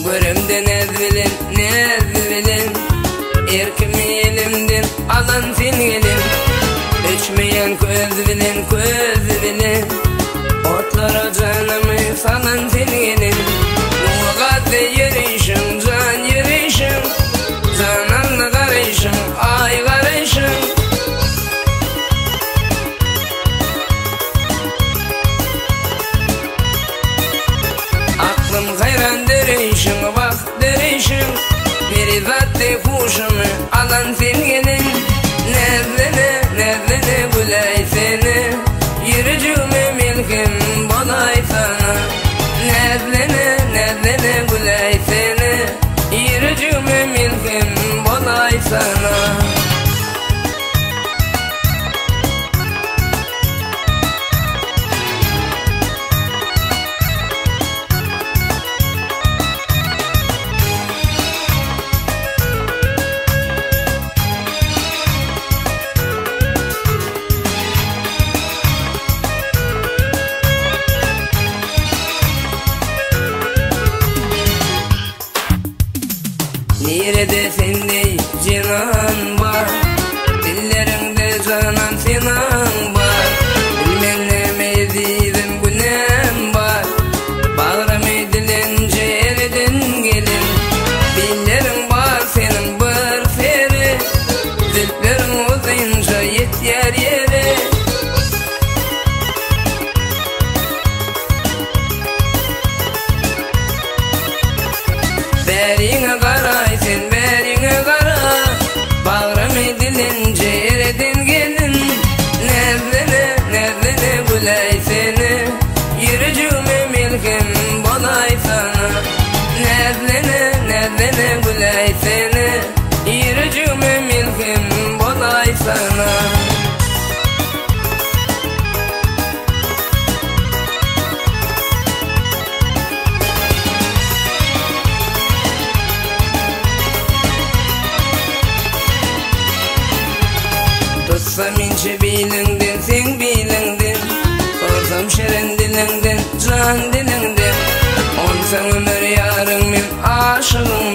Görümden ezbilin Erkimi elimden alan sen gelin Öçmeyen köz bilin Otlara canımı salan sen gelin Muğazda yürüyüşüm can yürüyüşüm Cananla karışım ay karışım Aklım hayran derişim bak derişim Bir zatte kuşumu alan sen gelin Nezlene gülay seni Yürücüme milkim bolay sana Nezlene gülay seni Yürücüme milkim bolay sana Nerede sende cinan var Dillerinde canan sinan var Bilmem ne mezidin günem var Bağrım edilince eridin gelin Dillerin var senin bir feri Zilplerin uzayınca yetyer yere Berine karay sen berine kara Bağrım edilince eredin gelin Nezlene gülay seni Yürücüme milkim bolay sana Nezlene gülay seni Yürücüme milkim bolay sana Tutsam ince bilindin sen bilindin Sorsam şirin dilindin can dilindin Onsan ömür yarın min aşığım